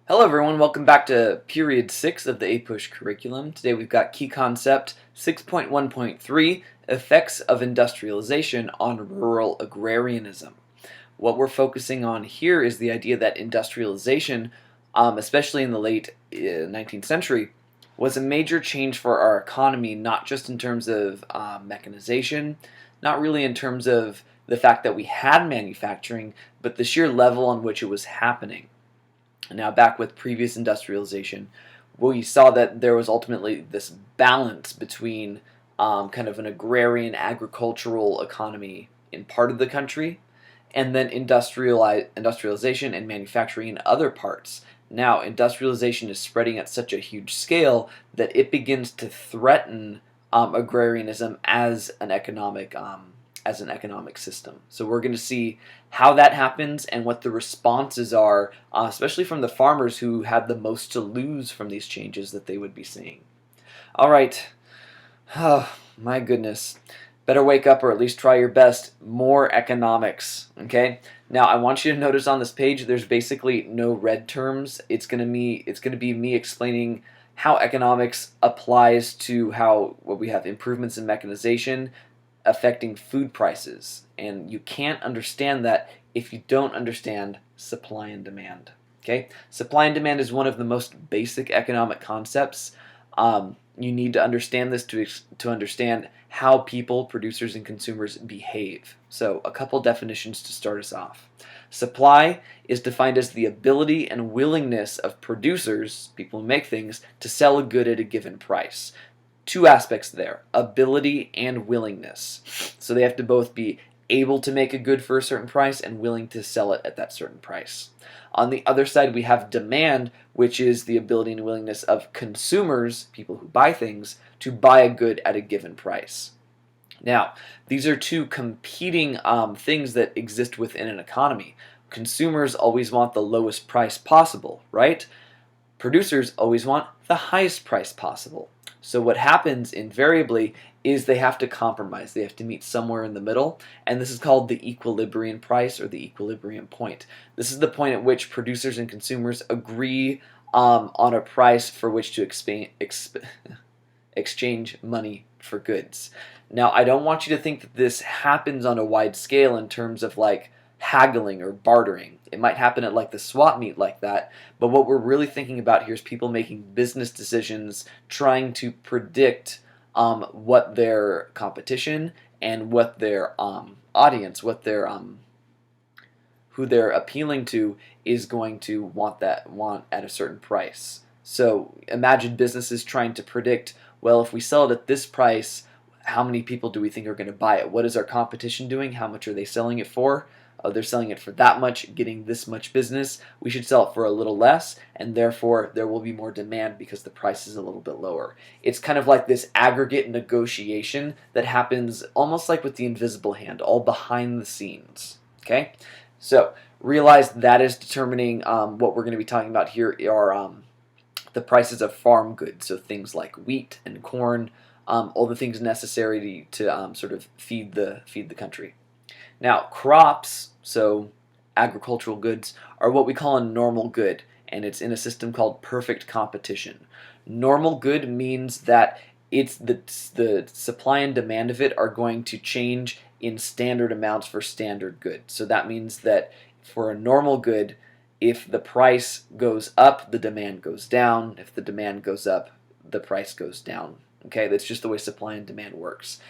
Hello everyone, welcome back to Period 6 of the APUSH curriculum. Today we've got Key Concept 6.1.3, Effects of Industrialization on Rural Agrarianism. What we're focusing on here is the idea that industrialization, especially in the late 19th century, was a major change for our economy, not just in terms of mechanization, not really in terms of the fact that we had manufacturing, but the sheer level on which it was happening. Now, back with previous industrialization, we saw that there was ultimately this balance between kind of an agrarian agricultural economy in part of the country, and then industrialization and manufacturing in other parts. Now, industrialization is spreading at such a huge scale that it begins to threaten agrarianism as an economic system. So we're going to see how that happens and what the responses are, especially from the farmers who had the most to lose from these changes that they would be seeing. All right. Oh, my goodness. Better wake up or at least try your best. More economics, okay? Now, I want you to notice on this page there's basically no red terms. It's going to be me explaining how economics applies to what we have improvements in mechanization affecting food prices. And you can't understand that if you don't understand supply and demand. Okay? Supply and demand is one of the most basic economic concepts. You need to understand this to understand how people, producers, and consumers behave. So, a couple definitions to start us off. Supply is defined as the ability and willingness of producers, people who make things, to sell a good at a given price. Two aspects there, ability and willingness. So they have to both be able to make a good for a certain price and willing to sell it at that certain price. On the other side, we have demand, which is the ability and willingness of consumers, people who buy things, to buy a good at a given price. Now, these are two competing things that exist within an economy. Consumers always want the lowest price possible, right? Producers always want the highest price possible. So what happens invariably is they have to compromise. They have to meet somewhere in the middle, and this is called the equilibrium price or the equilibrium point. This is the point at which producers and consumers agree on a price for which to exchange money for goods. Now, I don't want you to think that this happens on a wide scale in terms of like haggling or bartering. It might happen at like the swap meet like that, but what we're really thinking about here is people making business decisions, trying to predict what their competition and what their audience, who they're appealing to is going to want at a certain price. So imagine businesses trying to predict, well, if we sell it at this price, how many people do we think are going to buy it? What is our competition doing? How much are they selling it for? They're selling it for that much, getting this much business. We should sell it for a little less, and therefore there will be more demand because the price is a little bit lower. It's kind of like this aggregate negotiation that happens almost like with the invisible hand, all behind the scenes. Okay? So realize that is determining what we're going to be talking about here are the prices of farm goods, so things like wheat and corn, all the things necessary to sort of feed the country. Now, crops, so agricultural goods, are what we call a normal good, and it's in a system called perfect competition. Normal good means that it's the supply and demand of it are going to change in standard amounts for standard goods. So that means that for a normal good, if the price goes up, the demand goes down. If the demand goes up, the price goes down. Okay, that's just the way supply and demand works.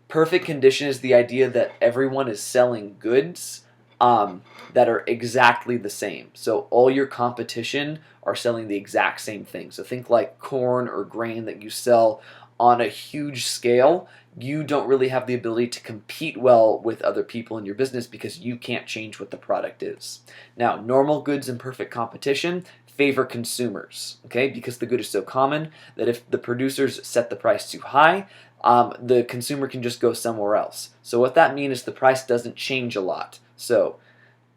Perfect condition is the idea that everyone is selling goods that are exactly the same. So all your competition are selling the exact same thing. So think like corn or grain that you sell on a huge scale. You don't really have the ability to compete well with other people in your business because you can't change what the product is. Now, normal goods in perfect competition favor consumers, okay? Because the good is so common that if the producers set the price too high, the consumer can just go somewhere else. So what that means is the price doesn't change a lot. So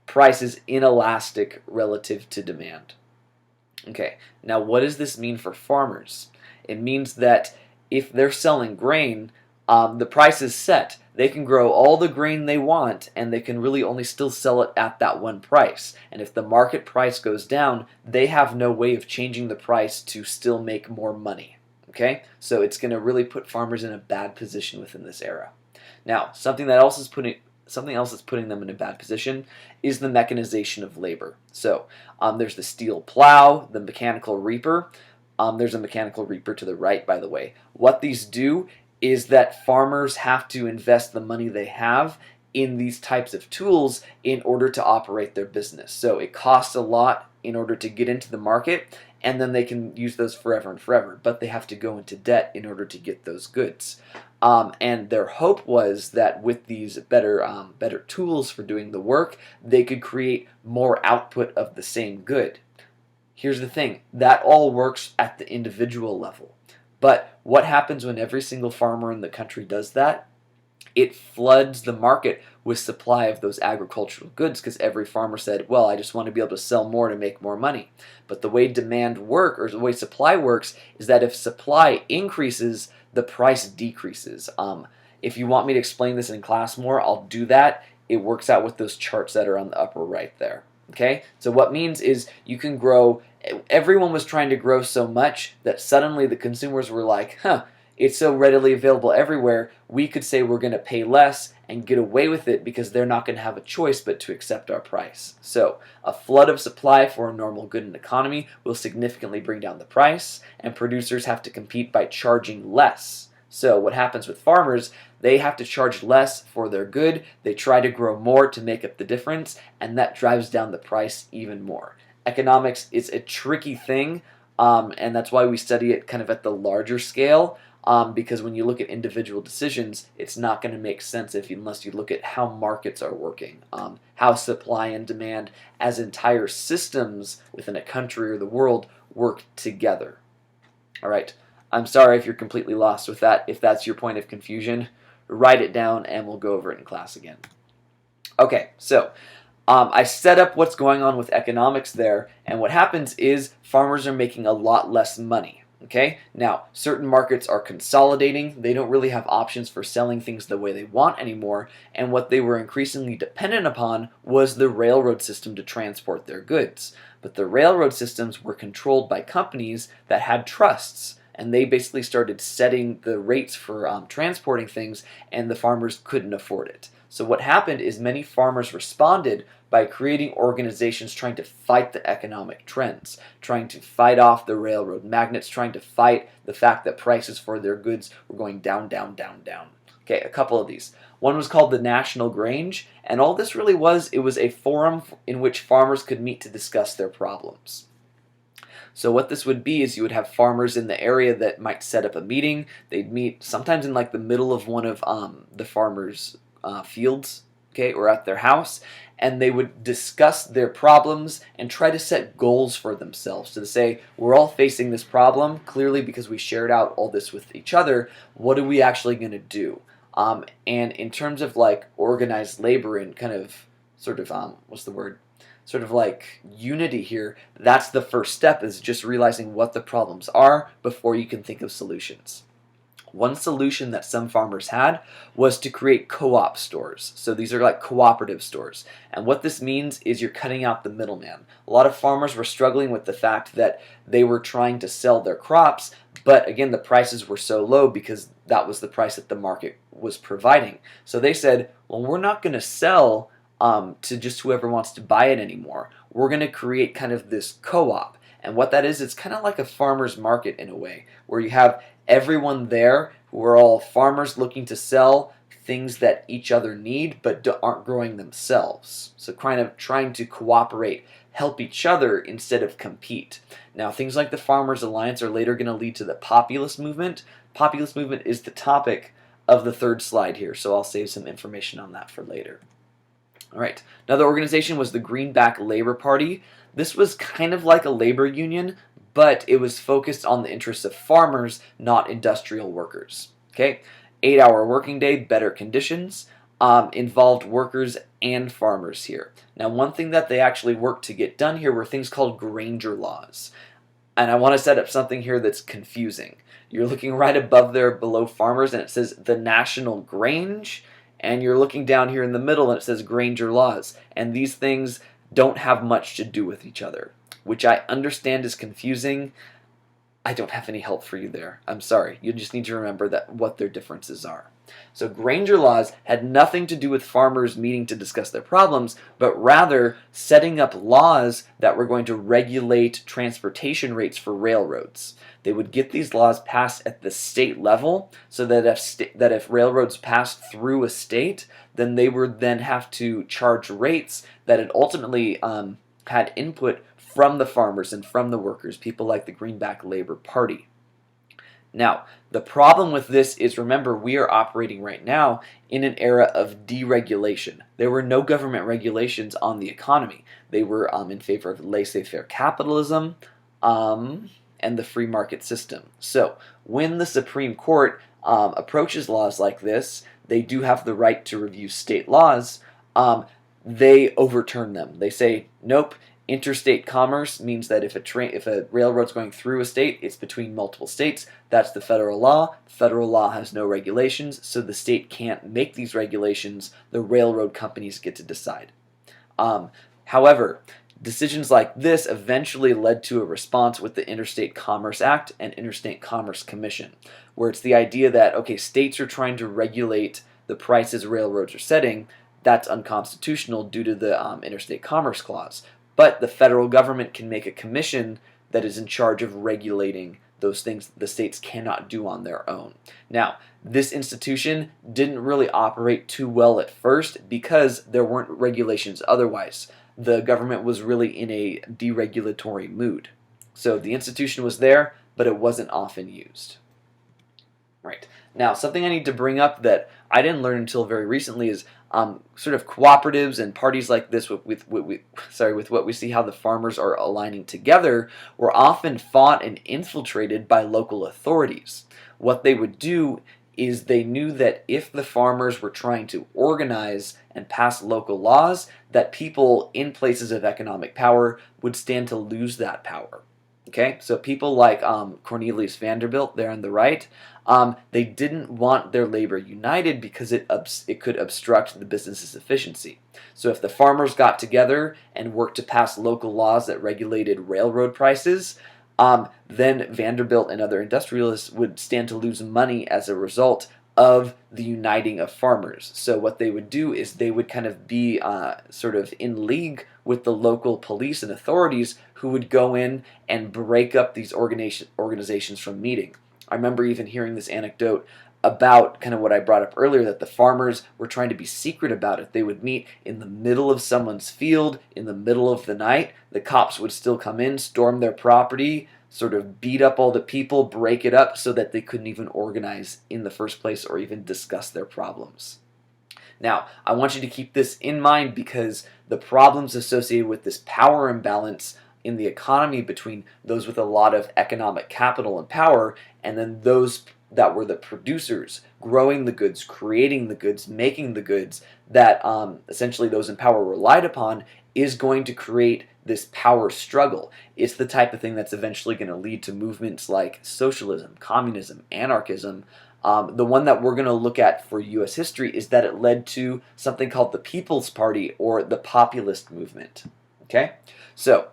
price is inelastic relative to demand. Okay, now what does this mean for farmers? It means that if they're selling grain, The price is set. They can grow all the grain they want, and they can really only still sell it at that one price. And if the market price goes down, they have no way of changing the price to still make more money. Okay, so it's going to really put farmers in a bad position within this era. Now, something else that's putting them in a bad position is the mechanization of labor. So there's the steel plow, the mechanical reaper. There's a mechanical reaper to the right, by the way. What these do is that farmers have to invest the money they have in these types of tools in order to operate their business. So it costs a lot in order to get into the market, and then they can use those forever and forever, but they have to go into debt in order to get those goods. And their hope was that with these better tools for doing the work, they could create more output of the same good. Here's the thing, that all works at the individual level. But what happens when every single farmer in the country does that? It floods the market with supply of those agricultural goods because every farmer said, well, I just want to be able to sell more to make more money. But the way the way supply works is that if supply increases, the price decreases. If you want me to explain this in class more, I'll do that. It works out with those charts that are on the upper right there. Okay, so what means is you can grow, everyone was trying to grow so much that suddenly the consumers were like, it's so readily available everywhere, we could say we're going to pay less and get away with it because they're not going to have a choice but to accept our price. So a flood of supply for a normal good in an economy will significantly bring down the price, and producers have to compete by charging less. So what happens with farmers, they have to charge less for their good, they try to grow more to make up the difference, and that drives down the price even more. Economics is a tricky thing, and that's why we study it kind of at the larger scale, because when you look at individual decisions, it's not going to make sense unless you look at how markets are working, how supply and demand as entire systems within a country or the world work together. All right. I'm sorry if you're completely lost with that. If that's your point of confusion, write it down and we'll go over it in class again. Okay, so I set up what's going on with economics there, and what happens is farmers are making a lot less money. Okay, now certain markets are consolidating, they don't really have options for selling things the way they want anymore, and what they were increasingly dependent upon was the railroad system to transport their goods. But the railroad systems were controlled by companies that had trusts, and they basically started setting the rates for transporting things, and the farmers couldn't afford it. So what happened is many farmers responded by creating organizations trying to fight the economic trends, trying to fight off the railroad magnates, trying to fight the fact that prices for their goods were going down, down, down, down. Okay, a couple of these. One was called the National Grange, and all this really was, it was a forum in which farmers could meet to discuss their problems. So what this would be is you would have farmers in the area that might set up a meeting. They'd meet sometimes in like the middle of one of the farmers' fields, okay, or at their house, and they would discuss their problems and try to set goals for themselves. So to say, we're all facing this problem, clearly because we shared out all this with each other, what are we actually going to do? And in terms of like organized labor and kind of sort of, what's the word? Sort of like unity here, that's the first step, is just realizing what the problems are before you can think of solutions. One solution that some farmers had was to create co-op stores. So these are like cooperative stores. And what this means is you're cutting out the middleman. A lot of farmers were struggling with the fact that they were trying to sell their crops, but again, the prices were so low because that was the price that the market was providing. So they said, well, we're not going to sell to just whoever wants to buy it anymore. We're going to create kind of this co-op. And what that is, it's kind of like a farmer's market in a way, where you have everyone there who are all farmers looking to sell things that each other need but aren't growing themselves. So kind of trying to cooperate, help each other instead of compete. Now things like the Farmers Alliance are later going to lead to the Populist movement. Populist movement is the topic of the third slide here, so I'll save some information on that for later. All right, another organization was the Greenback Labor Party. This was kind of like a labor union, but it was focused on the interests of farmers, not industrial workers. Okay, 8-hour working day, better conditions, involved workers and farmers here. Now, one thing that they actually worked to get done here were things called Granger laws. And I want to set up something here that's confusing. You're looking right above there below farmers, and it says the National Grange, and you're looking down here in the middle, and it says Granger Laws. And these things don't have much to do with each other, which I understand is confusing. I don't have any help for you there. I'm sorry. You just need to remember that what their differences are. So Granger laws had nothing to do with farmers meeting to discuss their problems, but rather setting up laws that were going to regulate transportation rates for railroads. They would get these laws passed at the state level, so that if railroads passed through a state, then they would then have to charge rates that had ultimately had input from the farmers and from the workers, people like the Greenback Labor Party. Now, the problem with this is, remember, we are operating right now in an era of deregulation. There were no government regulations on the economy. They were in favor of laissez-faire capitalism and the free market system. So when the Supreme Court approaches laws like this, they do have the right to review state laws. They overturn them. They say, nope, interstate commerce means that if a railroad's going through a state, it's between multiple states. That's the federal law. Federal law has no regulations, so the state can't make these regulations. The railroad companies get to decide. However, decisions like this eventually led to a response with the Interstate Commerce Act and Interstate Commerce Commission, where it's the idea that, okay, states are trying to regulate the prices railroads are setting. That's unconstitutional due to the Interstate Commerce Clause. But the federal government can make a commission that is in charge of regulating those things the states cannot do on their own. Now, this institution didn't really operate too well at first because there weren't regulations otherwise. The government was really in a deregulatory mood. So the institution was there, but it wasn't often used. Right. Now, something I need to bring up that I didn't learn until very recently is sort of cooperatives and parties like this with what we see how the farmers are aligning together were often fought and infiltrated by local authorities. What they would do is they knew that if the farmers were trying to organize and pass local laws, that people in places of economic power would stand to lose that power. Okay, so people like Cornelius Vanderbilt there on the right, they didn't want their labor united because it could obstruct the business's efficiency. So if the farmers got together and worked to pass local laws that regulated railroad prices, then Vanderbilt and other industrialists would stand to lose money as a result of the uniting of farmers. So what they would do is they would kind of be sort of in league with the local police and authorities who would go in and break up these organizations from meeting. I remember even hearing this anecdote about kind of what I brought up earlier, that the farmers were trying to be secret about it. They would meet in the middle of someone's field in the middle of the night. The cops would still come in, storm their property, sort of beat up all the people, break it up so that they couldn't even organize in the first place or even discuss their problems. Now, I want you to keep this in mind because the problems associated with this power imbalance in the economy between those with a lot of economic capital and power and then those that were the producers, growing the goods, creating the goods, making the goods that essentially those in power relied upon, is going to create this power struggle. It's the type of thing that's eventually going to lead to movements like socialism, communism, anarchism. The one that we're going to look at for U.S. history is that it led to something called the People's Party or the Populist movement. Okay? So,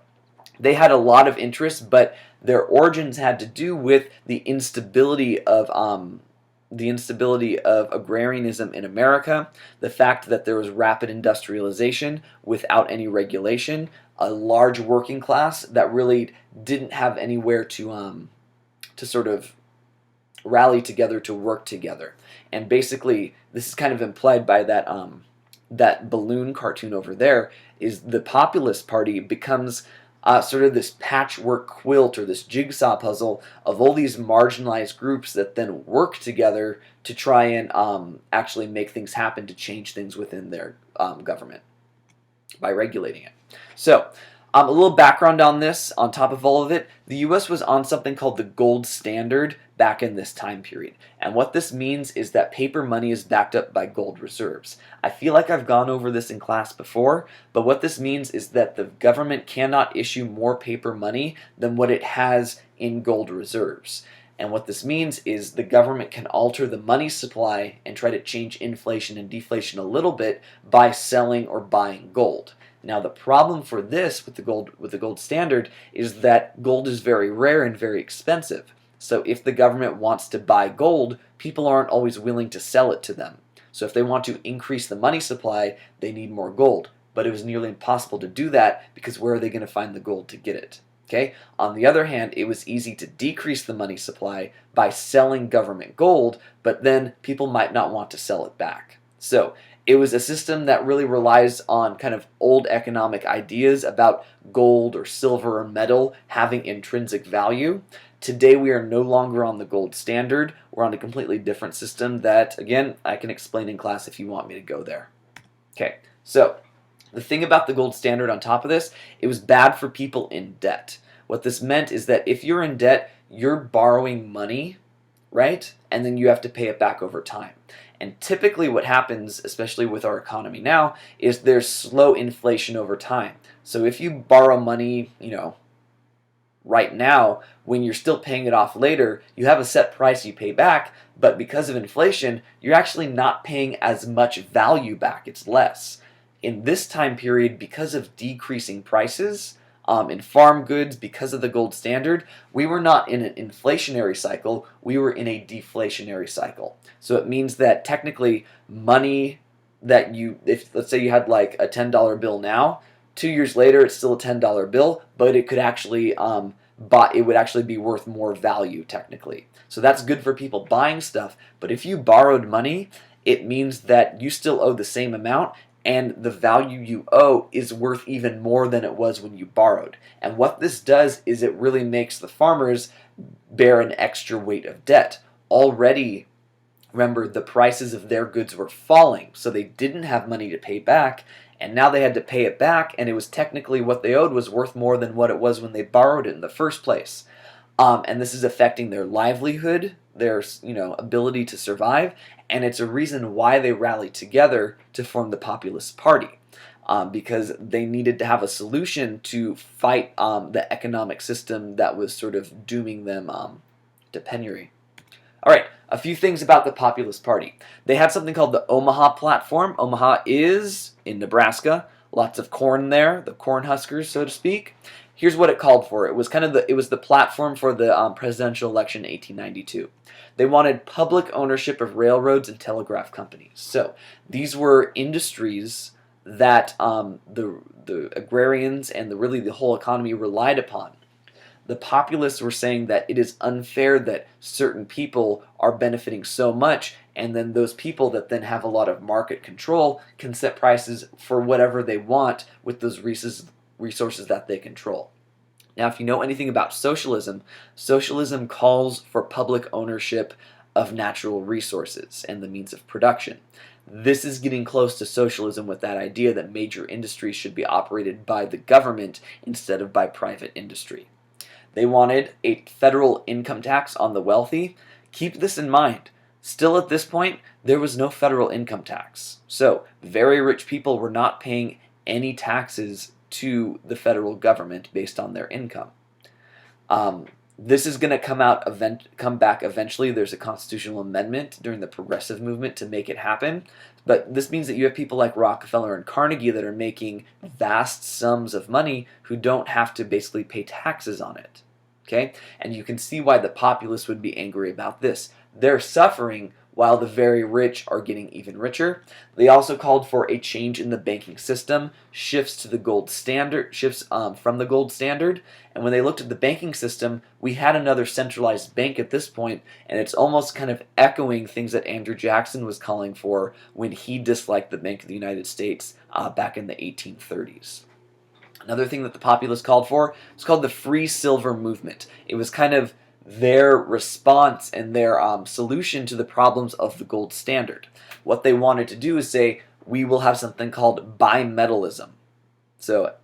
they had a lot of interest, but their origins had to do with the instability of agrarianism in America, the fact that there was rapid industrialization without any regulation, a large working class that really didn't have anywhere to sort of rally together to work together. And basically, this is kind of implied by that balloon cartoon over there, is the Populist Party becomes sort of this patchwork quilt or this jigsaw puzzle of all these marginalized groups that then work together to try and actually make things happen, to change things within their government by regulating it. So A little background on this, on top of all of it, the US was on something called the gold standard back in this time period. And what this means is that paper money is backed up by gold reserves. I feel like I've gone over this in class before, but what this means is that the government cannot issue more paper money than what it has in gold reserves. And what this means is the government can alter the money supply and try to change inflation and deflation a little bit by selling or buying gold. Now the problem for this with the gold standard is that gold is very rare and very expensive. So if the government wants to buy gold, people aren't always willing to sell it to them. So if they want to increase the money supply, they need more gold. But it was nearly impossible to do that because where are they going to find the gold to get it? Okay? On the other hand, it was easy to decrease the money supply by selling government gold, but then people might not want to sell it back. So it was a system that really relies on kind of old economic ideas about gold or silver or metal having intrinsic value. Today we are no longer on the gold standard. We're on a completely different system that, again, I can explain in class if you want me to go there. Okay, so the thing about the gold standard on top of this, it was bad for people in debt. What this meant is that if you're in debt, you're borrowing money, right? And then you have to pay it back over time. And typically what happens, especially with our economy now, is there's slow inflation over time. So if you borrow money, right now, when you're still paying it off later, you have a set price you pay back, but because of inflation, you're actually not paying as much value back. It's less. In this time period, because of decreasing prices, in farm goods, because of the gold standard, we were not in an inflationary cycle, we were in a deflationary cycle. So it means that technically money that if let's say you had like a $10 bill now, 2 years later it's still a $10 bill, but it could actually it would actually be worth more value technically. So that's good for people buying stuff, but if you borrowed money, it means that you still owe the same amount, and the value you owe is worth even more than it was when you borrowed. And what this does is it really makes the farmers bear an extra weight of debt. Already, remember, the prices of their goods were falling, so they didn't have money to pay back, and now they had to pay it back, and it was technically what they owed was worth more than what it was when they borrowed it in the first place. And this is affecting their livelihood, their ability to survive, and it's a reason why they rallied together to form the Populist Party, because they needed to have a solution to fight the economic system that was sort of dooming them to penury. All right, a few things about the Populist Party. They had something called the Omaha Platform. Omaha is in Nebraska. Lots of corn there, the corn huskers, so to speak. Here's what it called for. It was the platform for the presidential election in 1892. They wanted public ownership of railroads and telegraph companies. So these were industries that the agrarians and really the whole economy relied upon. The populists were saying that it is unfair that certain people are benefiting so much, and then those people that then have a lot of market control can set prices for whatever they want with those resources that they control. Now, if you know anything about socialism, socialism calls for public ownership of natural resources and the means of production. This is getting close to socialism with that idea that major industries should be operated by the government instead of by private industry. They wanted a federal income tax on the wealthy. Keep this in mind. Still at this point, there was no federal income tax. So, very rich people were not paying any taxes to the federal government based on their income. This is going to come back eventually. There's a constitutional amendment during the progressive movement to make it happen. But this means that you have people like Rockefeller and Carnegie that are making vast sums of money who don't have to basically pay taxes on it. Okay? And you can see why the populists would be angry about this. They're suffering while the very rich are getting even richer. They also called for a change in the banking system, shifts from the gold standard. And when they looked at the banking system, we had another centralized bank at this point, and it's almost kind of echoing things that Andrew Jackson was calling for when he disliked the Bank of the United States back in the 1830s. Another thing that the populists called for was called the Free Silver Movement. It was kind of their response and their solution to the problems of the gold standard. What they wanted to do is say, we will have something called bimetallism. So,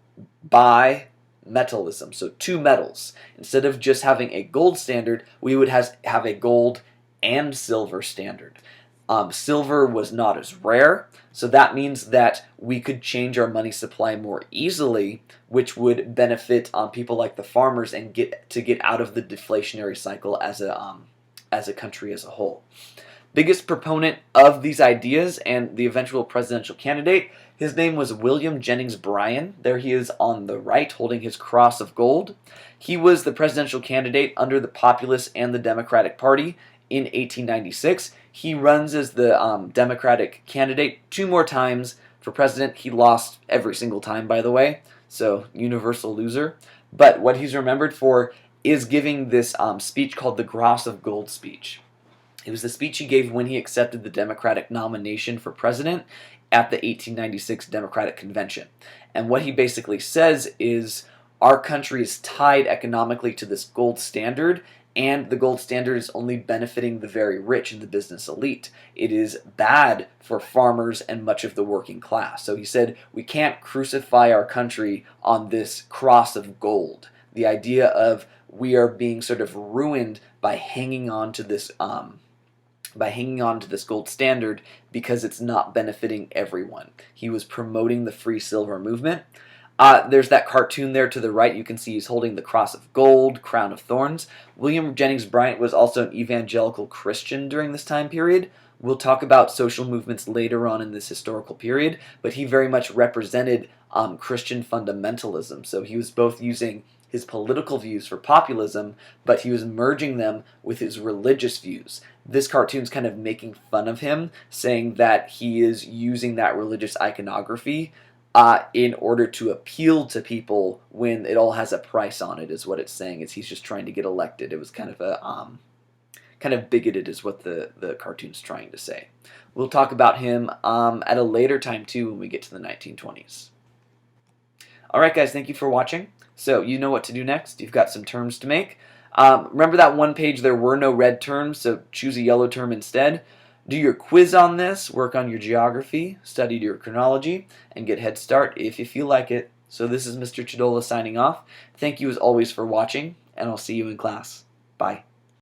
bi metallism, so two metals. Instead of just having a gold standard, we would have a gold and silver standard. Silver was not as rare, so that means that we could change our money supply more easily, which would benefit people like the farmers and get out of the deflationary cycle as a country as a whole. Biggest proponent of these ideas and the eventual presidential candidate, his name was William Jennings Bryan. There he is on the right holding his cross of gold. He was the presidential candidate under the Populist and the Democratic Party in 1896. He runs as the Democratic candidate 2 more times for president. He lost every single time, by the way, so universal loser. But what he's remembered for is giving this speech called the Cross of Gold speech. It was the speech he gave when he accepted the Democratic nomination for president at the 1896 Democratic Convention. And what he basically says is our country is tied economically to this gold standard, and the gold standard is only benefiting the very rich and the business elite. It is bad for farmers and much of the working class. So he said, we can't crucify our country on this cross of gold. The idea of we are being sort of ruined by hanging on to this gold standard because it's not benefiting everyone. He was promoting the free silver movement. There's that cartoon there to the right. You can see he's holding the cross of gold, crown of thorns. William Jennings Bryan was also an evangelical Christian during this time period. We'll talk about social movements later on in this historical period, but he very much represented Christian fundamentalism. So he was both using his political views for populism, but he was merging them with his religious views. This cartoon's kind of making fun of him, saying that he is using that religious iconography in order to appeal to people when it all has a price on it, is what it's saying. Is he's just trying to get elected. It was kind of bigoted is what the cartoon's trying to say. We'll talk about him at a later time too when we get to the 1920s. Alright guys, thank you for watching. So you know what to do next. You've got some terms to make. Remember that one page there were no red terms, so choose a yellow term instead. Do your quiz on this, work on your geography, study your chronology, and get head start if you feel like it. So this is Mr. Chodola signing off. Thank you as always for watching, and I'll see you in class. Bye.